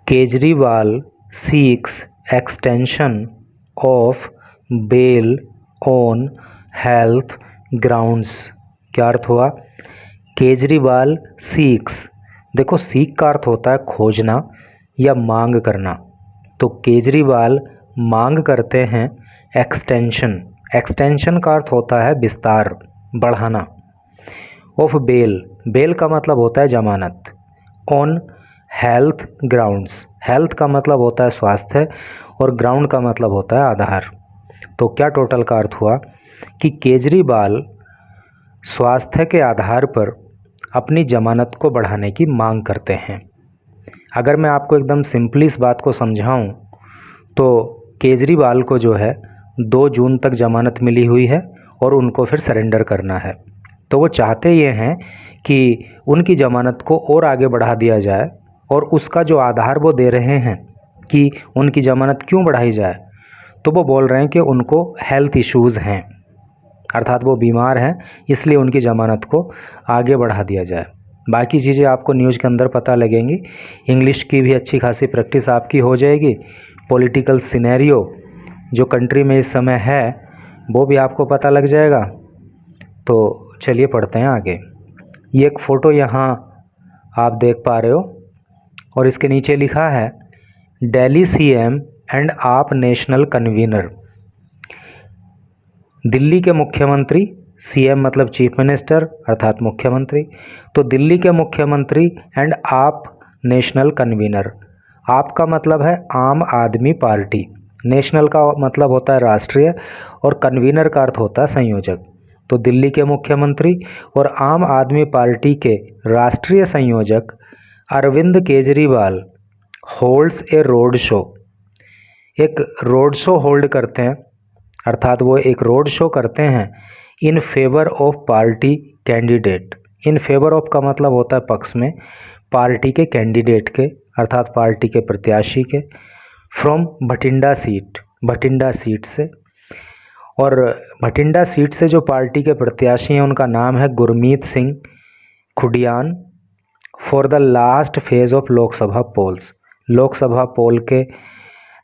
Kejriwal seeks extension of bail on health grounds. क्या अर्थ हुआ? केजरीवाल सीक्स, देखो सीक का अर्थ होता है खोजना या मांग करना, तो केजरीवाल मांग करते हैं एक्सटेंशन। एक्सटेंशन का अर्थ होता है विस्तार, बढ़ाना। ऑफ बेल, बेल का मतलब होता है जमानत। ऑन हेल्थ ग्राउंड्स, हेल्थ का मतलब होता है स्वास्थ्य और ग्राउंड का मतलब होता है आधार। तो क्या टोटल का अर्थ हुआ कि केजरीवाल स्वास्थ्य के आधार पर अपनी जमानत को बढ़ाने की मांग करते हैं। अगर मैं आपको एकदम सिंपली इस बात को समझाऊं तो केजरीवाल को जो है 2 जून तक जमानत मिली हुई है और उनको फिर सरेंडर करना है। तो वो चाहते ये हैं कि उनकी ज़मानत को और आगे बढ़ा दिया जाए, और उसका जो आधार वो दे रहे हैं कि उनकी ज़मानत क्यों बढ़ाई जाए, तो वो बोल रहे हैं कि उनको हेल्थ इश्यूज़ हैं, अर्थात वो बीमार हैं, इसलिए उनकी ज़मानत को आगे बढ़ा दिया जाए। बाकी चीज़ें आपको न्यूज़ के अंदर पता लगेंगी। इंग्लिश की भी अच्छी खासी प्रैक्टिस आपकी हो जाएगी। पॉलिटिकल सिनेरियो जो कंट्री में इस समय है वो भी आपको पता लग जाएगा। तो चलिए पढ़ते हैं आगे। ये एक फ़ोटो यहाँ आप देख पा रहे हो और इसके नीचे लिखा है दिल्ली सीएम एंड आप नेशनल कन्वीनर। दिल्ली के मुख्यमंत्री, सीएम मतलब चीफ मिनिस्टर अर्थात मुख्यमंत्री, तो दिल्ली के मुख्यमंत्री एंड आप नेशनल कन्वीनर। आप का मतलब है आम आदमी पार्टी, नेशनल का मतलब होता है राष्ट्रीय और कन्वीनर का अर्थ होता है संयोजक। तो दिल्ली के मुख्यमंत्री और आम आदमी पार्टी के राष्ट्रीय संयोजक अरविंद केजरीवाल होल्ड्स ए रोड शो। एक रोड शो होल्ड करते हैं, अर्थात वो एक रोड शो करते हैं in favour of party candidate. In favour of का मतलब होता है पक्ष में, पार्टी के कैंडिडेट के अर्थात पार्टी के प्रत्याशी के, from Bathinda seat, Bathinda seat से। और भटिंडा सीट से जो पार्टी के प्रत्याशी हैं उनका नाम है Gurmeet Singh Khudian. For the last phase of Lok Sabha polls, Lok Sabha poll के,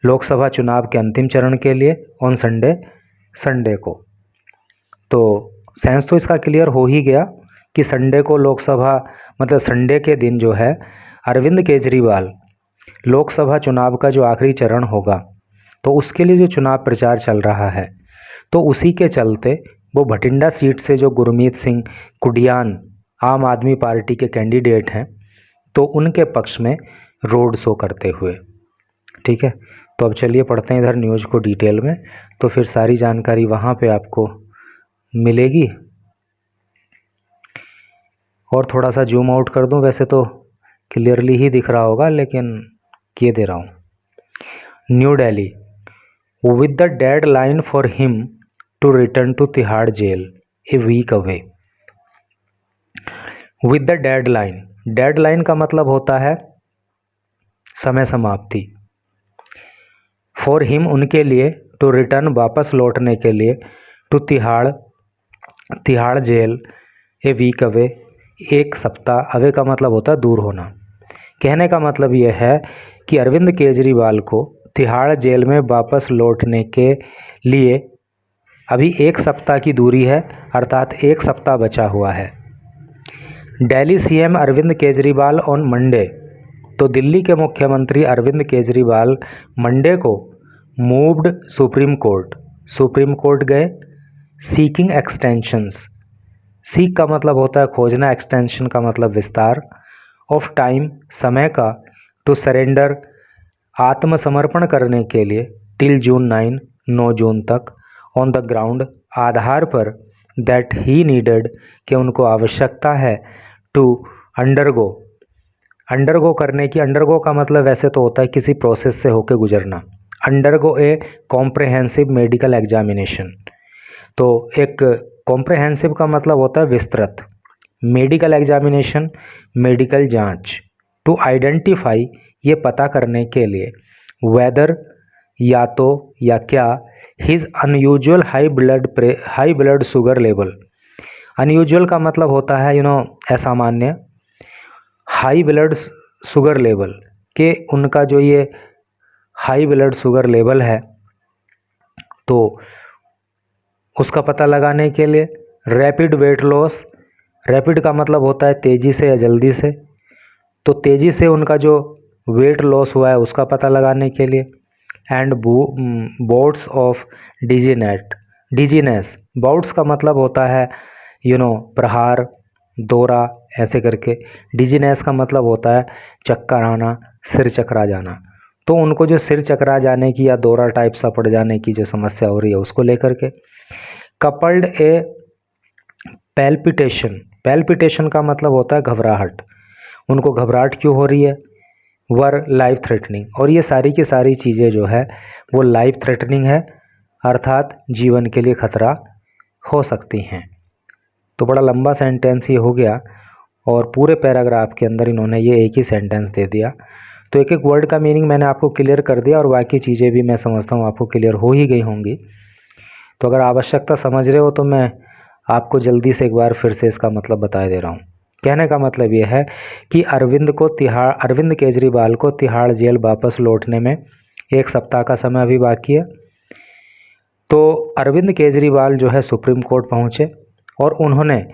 लोकसभा चुनाव के अंतिम चरण के लिए ऑन संडे को। तो सेंस तो इसका क्लियर हो ही गया कि संडे को लोकसभा मतलब संडे के दिन जो है अरविंद केजरीवाल लोकसभा चुनाव का जो आखिरी चरण होगा तो उसके लिए जो चुनाव प्रचार चल रहा है, तो उसी के चलते वो भटिंडा सीट से जो गुरमीत सिंह कुडियान आम आदमी पार्टी के कैंडिडेट हैं, तो उनके पक्ष में रोड शो करते हुए। ठीक है, तो अब चलिए पढ़ते हैं इधर न्यूज़ को डिटेल में, तो फिर सारी जानकारी वहाँ पे आपको मिलेगी। और थोड़ा सा जूम आउट कर दूं, वैसे तो क्लियरली ही दिख रहा होगा लेकिन किए दे रहा हूँ। New Delhi, with the deadline for him to return to Tihar jail a week away. With the deadline, deadline का मतलब होता है समय समाप्ति। फॉर हिम उनके लिए, टू रिटर्न वापस लौटने के लिए, to Tihar jail a week away एक सप्ताह, अवे का मतलब होता है दूर होना। कहने का मतलब यह है कि अरविंद केजरीवाल को तिहाड़ जेल में वापस लौटने के लिए अभी एक सप्ताह की दूरी है, अर्थात एक सप्ताह बचा हुआ है। Delhi CM Arvind Kejriwal on Monday, तो दिल्ली के मुख्यमंत्री अरविंद केजरीवाल मंडे को moved Supreme Court, Supreme Court गए। सीकिंग एक्सटेंशंस, सीक का मतलब होता है खोजना, एक्सटेंशन का मतलब विस्तार, ऑफ टाइम समय का, टू सरेंडर आत्मसमर्पण करने के लिए, टिल जून 9 9 जून तक, ऑन द ग्राउंड आधार पर, दैट ही नीडेड कि उनको आवश्यकता है, टू अंडरगो, अंडरगो करने की, अंडरगो का मतलब वैसे तो होता है किसी प्रोसेस से होकर गुजरना, अंडरगो ए कॉम्प्रहेंसिव मेडिकल एग्जामिनेशन। तो एक कॉम्प्रहेंसिव का मतलब होता है विस्तृत, मेडिकल एग्जामिनेशन मेडिकल जांच, टू आइडेंटिफाई ये पता करने के लिए, वेदर या तो या क्या, his unusual high blood sugar level. Unusual का मतलब होता है असामान्य, हाई ब्लड शुगर लेवल कि उनका जो ये हाई ब्लड शुगर लेवल है तो उसका पता लगाने के लिए। रैपिड वेट लॉस, रैपिड का मतलब होता है तेज़ी से या जल्दी से, तो तेज़ी से उनका जो वेट लॉस हुआ है उसका पता लगाने के लिए। And bouts of dizziness, bouts का मतलब होता है प्रहार, दौरा, ऐसे करके। डिजीनेस का मतलब होता है चक्कर आना, सिर चकरा जाना। तो उनको जो सिर चकरा जाने की या दौरा टाइप सा पड़ जाने की जो समस्या हो रही है उसको लेकर के। कपल्ड ए पैल्पिटेशन, पैल्पिटेशन का मतलब होता है घबराहट, उनको घबराहट क्यों हो रही है, वर लाइफ थ्रेटनिंग, और ये सारी की सारी चीज़ें जो है वो लाइफ थ्रेटनिंग है, अर्थात जीवन के लिए खतरा हो सकती हैं। तो बड़ा लंबा सेंटेंस ये हो गया और पूरे पैराग्राफ के अंदर इन्होंने ये एक ही सेंटेंस दे दिया। तो एक एक वर्ड का मीनिंग मैंने आपको क्लियर कर दिया और बाकी चीज़ें भी मैं समझता हूँ आपको क्लियर हो ही गई होंगी। तो अगर आवश्यकता समझ रहे हो तो मैं आपको जल्दी से एक बार फिर से इसका मतलब बता दे रहा हूँ। कहने का मतलब ये है कि अरविंद केजरीवाल को तिहाड़ जेल वापस लौटने में 1 सप्ताह का समय अभी बाकी है। तो अरविंद केजरीवाल जो है सुप्रीम कोर्ट पहुँचे और उन्होंने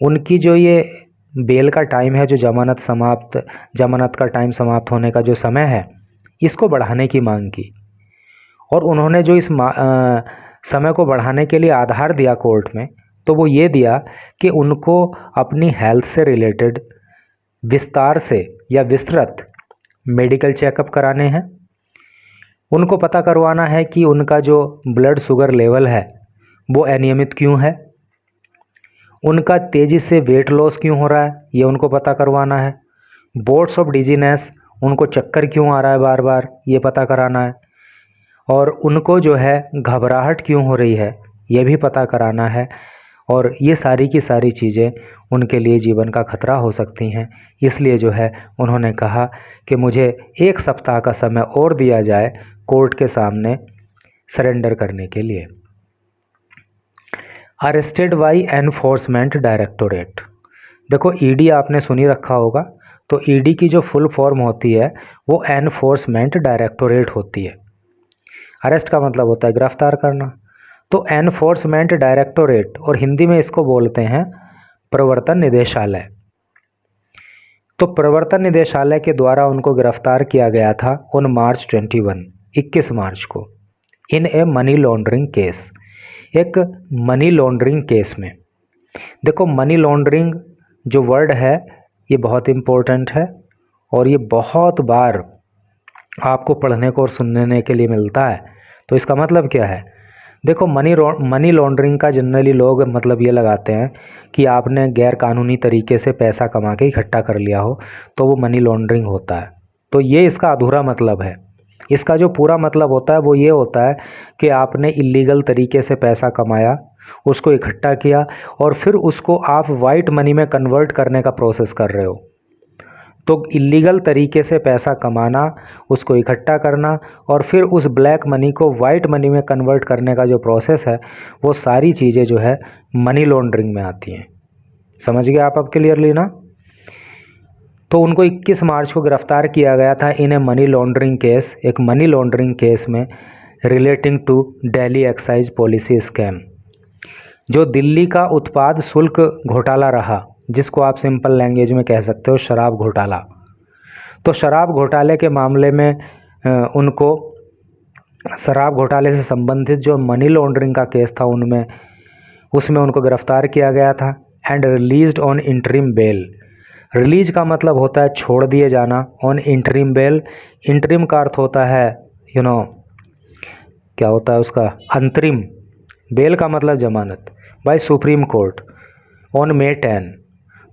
उनकी जो ये बेल का टाइम है, जो जमानत का टाइम समाप्त होने का जो समय है, इसको बढ़ाने की मांग की। और उन्होंने जो इस समय को बढ़ाने के लिए आधार दिया कोर्ट में, तो वो ये दिया कि उनको अपनी हेल्थ से रिलेटेड विस्तार से या विस्तृत मेडिकल चेकअप कराने हैं। उनको पता करवाना है कि उनका जो ब्लड शुगर लेवल है वो अनियमित क्यों है, उनका तेज़ी से वेट लॉस क्यों हो रहा है, ये उनको पता करवाना है। बोर्ड्स ऑफ डिजीनेस, उनको चक्कर क्यों आ रहा है बार बार, ये पता कराना है। और उनको जो है घबराहट क्यों हो रही है, ये भी पता कराना है। और ये सारी की सारी चीज़ें उनके लिए जीवन का खतरा हो सकती हैं। इसलिए जो है उन्होंने कहा कि मुझे 1 सप्ताह का समय और दिया जाए कोर्ट के सामने सरेंडर करने के लिए। अरेस्टेड बाई एनफोर्समेंट डायरेक्टोरेट, देखो ईडी आपने सुनी रखा होगा, तो ईडी की जो फुल फॉर्म होती है वो एनफोर्समेंट डायरेक्टोरेट होती है। अरेस्ट का मतलब होता है गिरफ्तार करना, तो एनफोर्समेंट डायरेक्टोरेट, और हिंदी में इसको बोलते हैं प्रवर्तन निदेशालय। तो प्रवर्तन निदेशालय के द्वारा उनको गिरफ्तार किया गया था ऑन मार्च 21 मार्च को, इन ए मनी लॉन्ड्रिंग केस, एक मनी लॉन्ड्रिंग केस में। देखो मनी लॉन्ड्रिंग जो वर्ड है ये बहुत इम्पोर्टेंट है और ये बहुत बार आपको पढ़ने को और सुनने के लिए मिलता है। तो इसका मतलब क्या है, देखो मनी लॉन्ड्रिंग का जनरली लोग मतलब ये लगाते हैं कि आपने गैर कानूनी तरीके से पैसा कमा के इकट्ठा कर लिया हो तो वो मनी लॉन्ड्रिंग होता है। तो ये इसका अधूरा मतलब है। इसका जो पूरा मतलब होता है वो ये होता है कि आपने इलीगल तरीके से पैसा कमाया, उसको इकट्ठा किया और फिर उसको आप वाइट मनी में कन्वर्ट करने का प्रोसेस कर रहे हो। तो इलीगल तरीके से पैसा कमाना, उसको इकट्ठा करना और फिर उस ब्लैक मनी को वाइट मनी में कन्वर्ट करने का जो प्रोसेस है वो सारी चीज़ें जो है मनी लॉन्ड्रिंग में आती हैं। समझ गए आप अब क्लियरली ना। तो उनको 21 मार्च को गिरफ्तार किया गया था in a money laundering case, एक मनी लॉन्ड्रिंग केस में relating to Delhi excise policy scam, जो दिल्ली का उत्पाद शुल्क घोटाला रहा, जिसको आप सिंपल लैंग्वेज में कह सकते हो शराब घोटाला। तो शराब घोटाले के मामले में उनको शराब घोटाले से संबंधित जो मनी लॉन्ड्रिंग का केस था उसमें उनको गिरफ्तार किया गया था and released on interim bell. Release का मतलब होता है छोड़ दिए जाना, ऑन इंटरिम बेल, इंटरिम का अर्थ होता है क्या होता है उसका, अंतरिम, बेल का मतलब जमानत, by Supreme Court on May 10।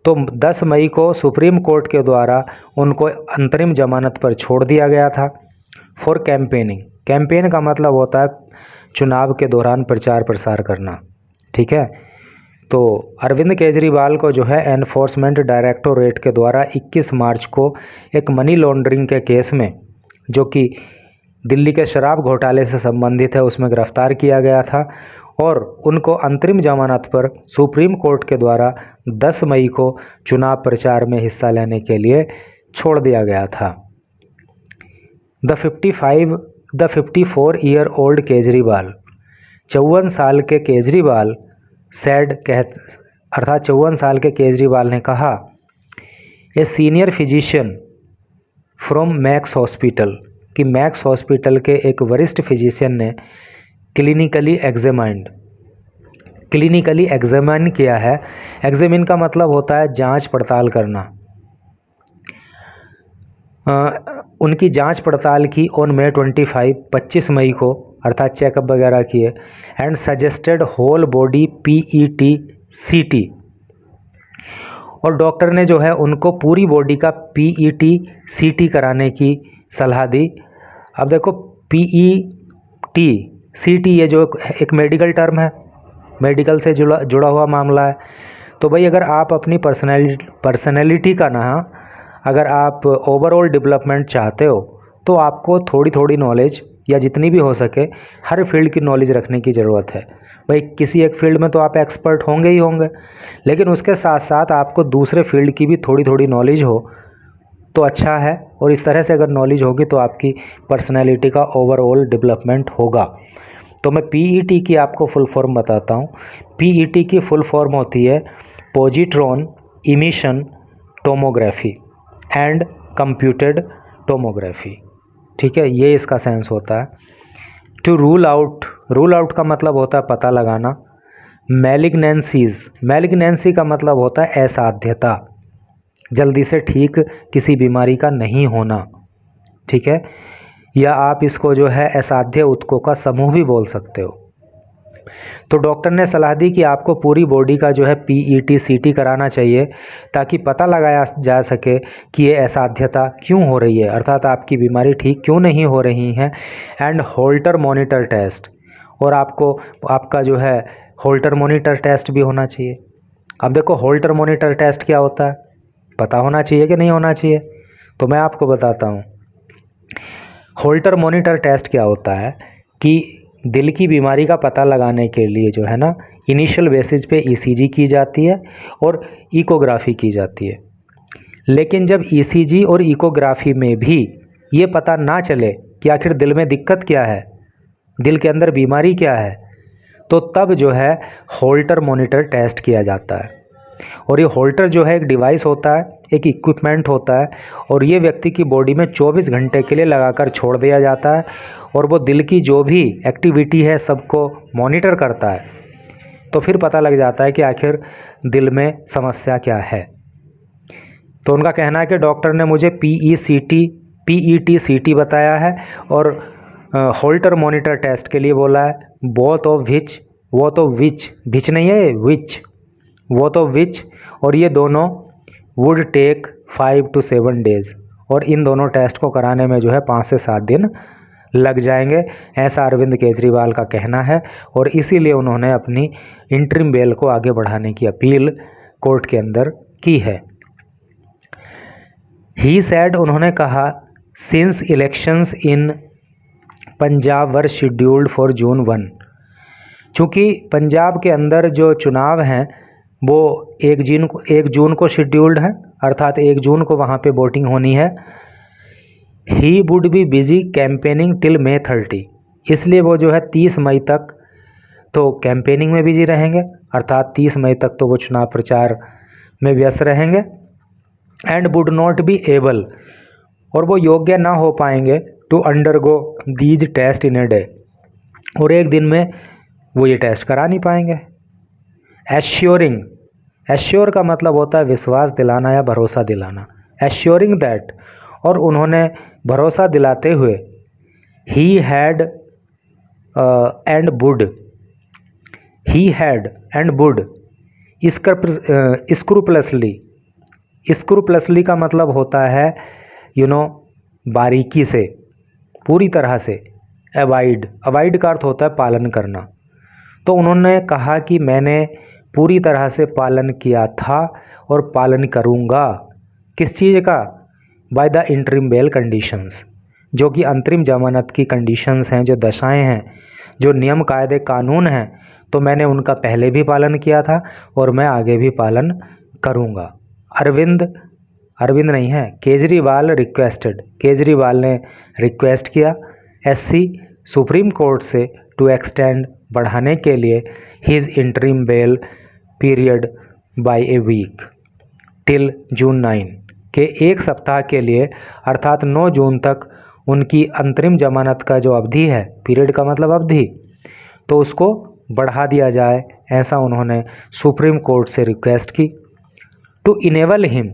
तो 10 मई को सुप्रीम कोर्ट के द्वारा उनको अंतरिम जमानत पर छोड़ दिया गया था फॉर कैंपेनिंग। कैंपेन का मतलब होता है चुनाव के दौरान प्रचार प्रसार करना, ठीक है। तो अरविंद केजरीवाल को जो है एनफोर्समेंट डायरेक्टोरेट के द्वारा 21 मार्च को एक मनी लॉन्ड्रिंग के केस में, जो कि दिल्ली के शराब घोटाले से संबंधित है, उसमें गिरफ्तार किया गया था और उनको अंतरिम जमानत पर सुप्रीम कोर्ट के द्वारा 10 मई को चुनाव प्रचार में हिस्सा लेने के लिए छोड़ दिया गया था। द 54 ईयर ओल्ड केजरीवाल, 54 साल के केजरीवाल सैड अर्थात 54 साल के केजरीवाल ने कहा, a senior physician from max hospital, कि मैक्स हॉस्पिटल के एक वरिष्ठ फिजिशियन ने क्लिनिकली एग्जामिन किया है। एग्जामिन का मतलब होता है जांच पड़ताल करना। उनकी जांच पड़ताल की ऑन May 25 मई को, अर्थात चेकअप वगैरह किए, and suggested whole body PET CT, और डॉक्टर ने जो है उनको पूरी बॉडी का PET CT कराने की सलाह दी। अब देखो PET CT ये जो एक मेडिकल टर्म है, मेडिकल से जुड़ा हुआ मामला है। तो भाई अगर आप अपनी पर्सनैलिटी का ना, अगर आप ओवरऑल डेवलपमेंट चाहते हो तो आपको थोड़ी थोड़ी नॉलेज या जितनी भी हो सके हर फील्ड की नॉलेज रखने की ज़रूरत है। भाई किसी एक फील्ड में तो आप एक्सपर्ट होंगे ही होंगे, लेकिन उसके साथ साथ आपको दूसरे फील्ड की भी थोड़ी थोड़ी नॉलेज हो तो अच्छा है। और इस तरह से अगर नॉलेज होगी तो आपकी पर्सनैलिटी का ओवरऑल डेवलपमेंट होगा। तो मैं PET की आपको फुल फॉर्म बताता हूँ। PET की फुल फॉर्म होती है positron emission tomography and computed tomography. ठीक है, ये इसका सेंस होता है। टू रूल आउट का मतलब होता है पता लगाना। मैलिग्नेंसी का मतलब होता है असाध्यता, जल्दी से ठीक किसी बीमारी का नहीं होना। ठीक है, या आप इसको जो है असाध्य ऊतकों का समूह भी बोल सकते हो। तो डॉक्टर ने सलाह दी कि आपको पूरी बॉडी का जो है PET CT कराना चाहिए ताकि पता लगाया जा सके कि ये असाध्यता क्यों हो रही है, अर्थात आपकी बीमारी ठीक क्यों नहीं हो रही है। एंड होल्टर मॉनिटर टेस्ट, और आपका जो है होल्टर मॉनिटर टेस्ट भी होना चाहिए। अब देखो होल्टर मॉनिटर टेस्ट क्या होता है, पता होना चाहिए कि नहीं होना चाहिए, तो मैं आपको बताता हूँ। होल्टर मॉनिटर टेस्ट क्या होता है कि दिल की बीमारी का पता लगाने के लिए जो है ना इनिशियल बेसिस पे ECG की जाती है और इकोग्राफी की जाती है। लेकिन जब ECG और इकोग्राफी में भी ये पता ना चले कि आखिर दिल में दिक्कत क्या है, दिल के अंदर बीमारी क्या है, तो तब जो है होल्टर मॉनिटर टेस्ट किया जाता है। और ये होल्टर जो है एक डिवाइस होता है, एक इक्विपमेंट होता है, और ये व्यक्ति की बॉडी में 24 घंटे के लिए लगाकर छोड़ दिया जाता है, और वो दिल की जो भी एक्टिविटी है सबको मॉनिटर करता है। तो फिर पता लग जाता है कि आखिर दिल में समस्या क्या है। तो उनका कहना है कि डॉक्टर ने मुझे PET CT बताया है और होल्टर मॉनिटर टेस्ट के लिए बोला है। बोथ ऑफ विच, और ये दोनों वुड टेक 5 to 7 days, और इन दोनों टेस्ट को कराने में जो है 5 से 7 दिन लग जाएंगे, ऐसा अरविंद केजरीवाल का कहना है। और इसीलिए उन्होंने अपनी इंटरिम बेल को आगे बढ़ाने की अपील कोर्ट के अंदर की है। ही सैड, उन्होंने कहा, since elections in Punjab were scheduled for June 1, चूँकि पंजाब के अंदर जो चुनाव हैं वो 1 जून को शेड्यूल्ड है, अर्थात 1 जून को वहाँ पे वोटिंग होनी है। He would be busy campaigning till May 30, इसलिए वो जो है 30 मई तक तो कैंपेनिंग में बिजी रहेंगे, अर्थात 30 मई तक तो वो चुनाव प्रचार में व्यस्त रहेंगे। And would not be able, और वो योग्य ना हो पाएंगे to undergo these test in a day, और एक दिन में वो ये टेस्ट करा नहीं पाएंगे। एश्योर का मतलब होता है विश्वास दिलाना या भरोसा दिलाना। एश्योरिंग दैट, और उन्होंने भरोसा दिलाते हुए he had and would scrupulously का मतलब होता है बारीकी से, पूरी तरह से। अवॉइड का अर्थ होता है पालन करना। तो उन्होंने कहा कि मैंने पूरी तरह से पालन किया था और पालन करूँगा। किस चीज़ का? By the interim bell conditions, जो कि अंतरिम जमानत की कंडीशंस हैं, जो दशाएं हैं, जो नियम कायदे कानून हैं, तो मैंने उनका पहले भी पालन किया था और मैं आगे भी पालन करूँगा। अरविंद अरविंद नहीं है, केजरीवाल रिक्वेस्टेड, केजरीवाल ने रिक्वेस्ट किया SC सुप्रीम कोर्ट से टू एक्सटेंड बढ़ाने के लिए his interim bail period by a week till June 9 के एक सप्ताह के लिए अर्थात 9 जून तक उनकी अंतरिम जमानत का जो अवधि है, पीरियड का मतलब अवधि, तो उसको बढ़ा दिया जाए, ऐसा उन्होंने सुप्रीम कोर्ट से रिक्वेस्ट की। टू इनेबल हिम,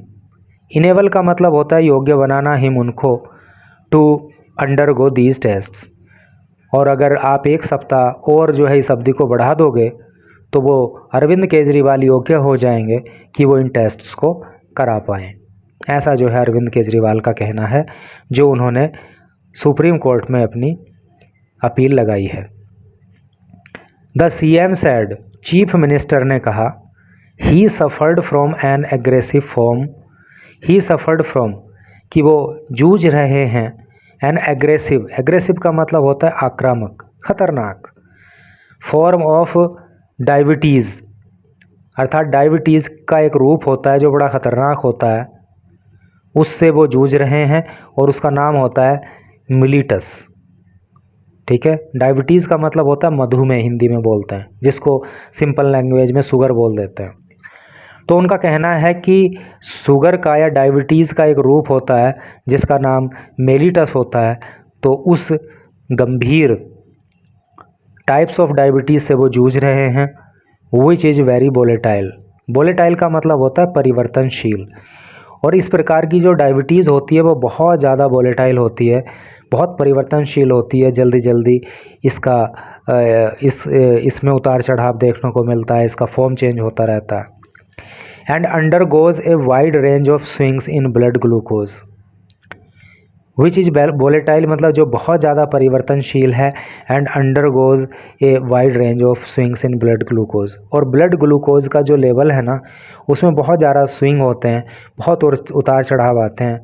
इनेबल का मतलब होता है योग्य बनाना, हिम उनको, टू अंडरगो दीज टेस्ट्स, और अगर आप एक सप्ताह और जो है इस अवधि को बढ़ा दोगे तो वो अरविंद केजरीवाल योग्य हो जाएंगे कि वो इन टेस्ट्स को करा पाएँ, ऐसा जो है अरविंद केजरीवाल का कहना है, जो उन्होंने सुप्रीम कोर्ट में अपनी अपील लगाई है। The CM said, chief minister ने कहा, he suffered from an aggressive form, he suffered from कि वो जूझ रहे हैं, एन एग्रेसिव, एग्रेसिव का मतलब होता है आक्रामक, खतरनाक, फॉर्म ऑफ डायबिटीज़, अर्थात डायबिटीज़ का एक रूप होता है जो बड़ा ख़तरनाक होता है, उससे वो जूझ रहे हैं और उसका नाम होता है मिलीटस। ठीक है, डायबिटीज़ का मतलब होता है मधुमेह, हिंदी में बोलते हैं, जिसको सिंपल लैंग्वेज में शुगर बोल देते हैं। तो उनका कहना है कि शुगर का या डायबिटीज़ का एक रूप होता है जिसका नाम मेलिटस होता है, तो उस गंभीर टाइप्स ऑफ डायबिटीज़ से वो जूझ रहे हैं। Which is very volatile, volatile का मतलब होता है परिवर्तनशील, और इस प्रकार की जो डायबिटीज़ होती है वो बहुत ज़्यादा वोलेटाइल होती है, बहुत परिवर्तनशील होती है, जल्दी जल्दी इसका इसमें उतार चढ़ाव देखने को मिलता है, इसका फॉर्म चेंज होता रहता है। And undergoes a wide range of swings in blood glucose, which is volatile मतलब जो बहुत ज़्यादा परिवर्तनशील है, and undergoes a wide range of swings in blood glucose, और ब्लड ग्लूकोज का जो लेवल है ना उसमें बहुत ज़्यादा स्विंग होते हैं, बहुत उतार चढ़ाव आते हैं,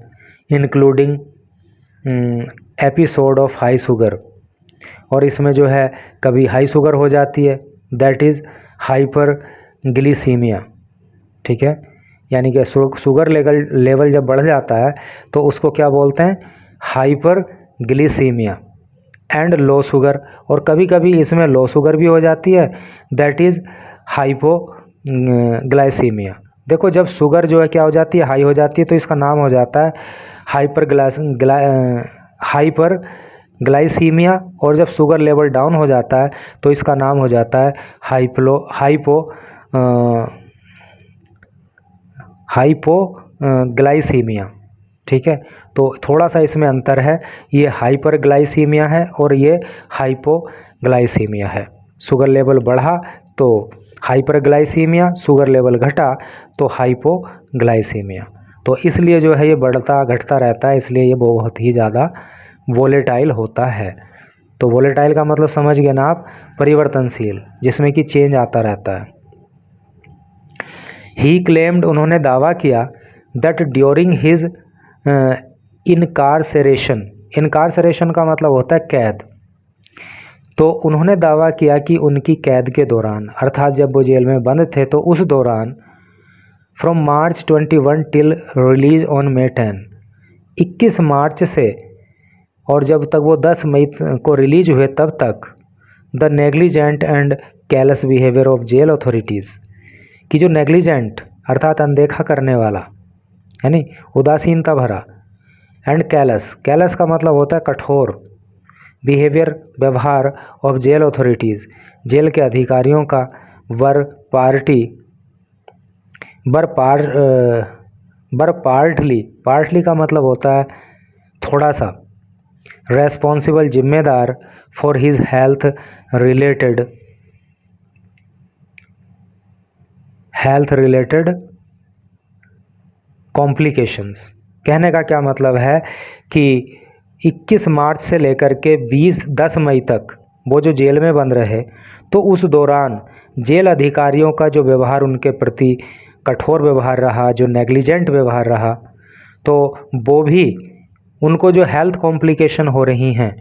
including episode of high sugar, और इसमें जो है कभी हाई शुगर हो जाती है, दैट इज़ हाइपर ग्लिसीमिया। ठीक है, यानी कि शुगर लेवल जब बढ़ जाता है तो उसको क्या बोलते हैं, हाइपर ग्लिसीमिया, एंड लो शुगर, और कभी कभी इसमें लो शुगर भी हो जाती है, दैट इज़ हाइपोग्लाइसीमिया। देखो जब शुगर जो है क्या हो जाती है, हाई हो जाती है, तो इसका नाम हो जाता है हाइपर ग्लाइसीमिया, और जब शुगर लेवल डाउन हो जाता है तो इसका नाम हो जाता है हाइपोग्लाइसीमिया। ठीक है, तो थोड़ा सा इसमें अंतर है, ये हाइपरग्लाइसीमिया है और ये हाइपोग्लाइसीमिया है। शुगर लेवल बढ़ा तो हाइपरग्लाइसीमिया, शुगर लेवल घटा तो हाइपोग्लाइसीमिया। तो इसलिए जो है ये बढ़ता घटता रहता है, इसलिए ये बहुत ही ज़्यादा वोलेटाइल होता है। तो वोलेटाइल का मतलब समझ गए ना आप, परिवर्तनशील, जिसमें कि चेंज आता रहता है। ही क्लेम्ड, उन्होंने दावा किया, दैट ड्यूरिंग हिज इनकारसेरेशन, इनकारसेरेशन का मतलब होता है कैद, तो उन्होंने दावा किया कि उनकी कैद के दौरान, अर्थात जब वो जेल में बंद थे तो उस दौरान, from March 21 till release on May 10, 21 मार्च से और जब तक वो 10 मई को रिलीज हुए तब तक, the negligent and callous behaviour of jail authorities, कि जो नेग्लिजेंट अर्थात अनदेखा करने वाला, यानी उदासीनता भरा, एंड कैलस, कैलस का मतलब होता है कठोर, बिहेवियर व्यवहार ऑफ जेल अथॉरिटीज़, जेल के अधिकारियों का, पार्टली का मतलब होता है थोड़ा सा, रेस्पॉन्सिबल जिम्मेदार, for his health related complications. कहने का क्या मतलब है कि 21 मार्च से लेकर के 10 मई तक वो जो जेल में बंद रहे, तो उस दौरान जेल अधिकारियों का जो व्यवहार उनके प्रति कठोर व्यवहार रहा, जो नेग्लिजेंट व्यवहार रहा, तो वो भी उनको जो हेल्थ कॉम्प्लिकेशन हो रही हैं,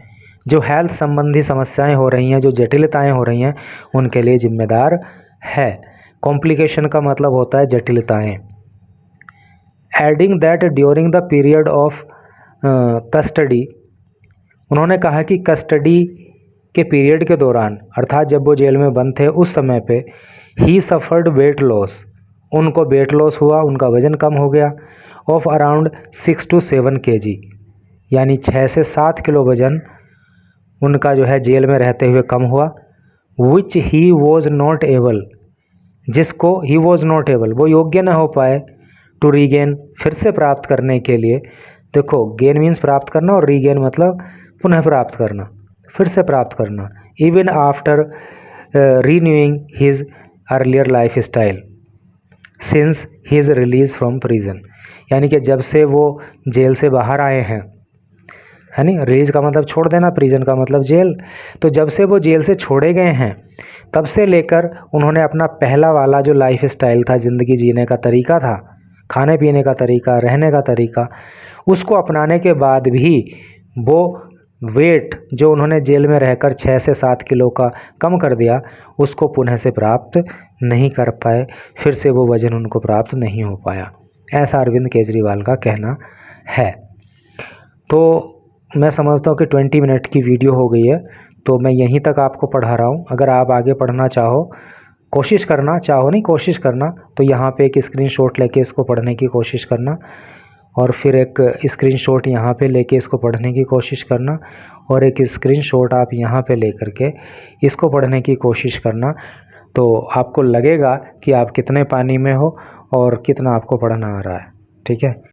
जो हेल्थ संबंधी समस्याएं हो रही हैं, जो जटिलताएं हो रही हैं, उनके लिए जिम्मेदार है। कॉम्प्लिकेशन का मतलब होता है जटिलताएं। Adding that during the period of custody, उन्होंने कहा कि कस्टडी के पीरियड के दौरान, अर्थात जब वो जेल में बंद थे उस समय पे, ही सफ़र्ड वेट लॉस, उनको वेट लॉस हुआ, उनका वज़न कम हो गया, ऑफ अराउंड 6 to 7 kg, यानी 6 से 7 किलो वज़न उनका जो है जेल में रहते हुए कम हुआ। विच ही वॉज नॉट एबल, जिसको ही वॉज नॉट एबल, वो योग्य न हो पाए, टू रीगेन, फिर से प्राप्त करने के लिए। देखो, गेन मीन्स प्राप्त करना और रीगेन मतलब पुनः प्राप्त करना, फिर से प्राप्त करना। Even after renewing his earlier lifestyle since his release from prison, यानी कि जब से वो जेल से बाहर आए हैं, है नहीं, रिलीज का मतलब छोड़ देना, प्रिजन का मतलब जेल, तो जब से वो जेल से छोड़े गए हैं तब से लेकर उन्होंने अपना पहला वाला जो लाइफ स्टाइल था, ज़िंदगी जीने का तरीका था, खाने पीने का तरीका, रहने का तरीका, उसको अपनाने के बाद भी वो वेट जो उन्होंने जेल में रहकर 6 से 7 किलो का कम कर दिया, उसको पुनः से प्राप्त नहीं कर पाए, फिर से वो वज़न उनको प्राप्त नहीं हो पाया, ऐसा अरविंद केजरीवाल का कहना है। तो मैं समझता हूँ कि 20 मिनट की वीडियो हो गई है, तो मैं यहीं तक आपको पढ़ा रहा हूँ। अगर आप आगे पढ़ना चाहो, कोशिश करना, चाहो नहीं कोशिश करना, तो यहाँ पे एक स्क्रीनशॉट लेके इसको पढ़ने की कोशिश करना, और फिर एक स्क्रीनशॉट यहाँ पे लेके इसको पढ़ने की कोशिश करना, और एक स्क्रीनशॉट आप यहाँ पे लेकर के इसको पढ़ने की कोशिश करना। तो आपको लगेगा कि आप कितने पानी में हो और कितना आपको पढ़ना आ रहा है। ठीक है।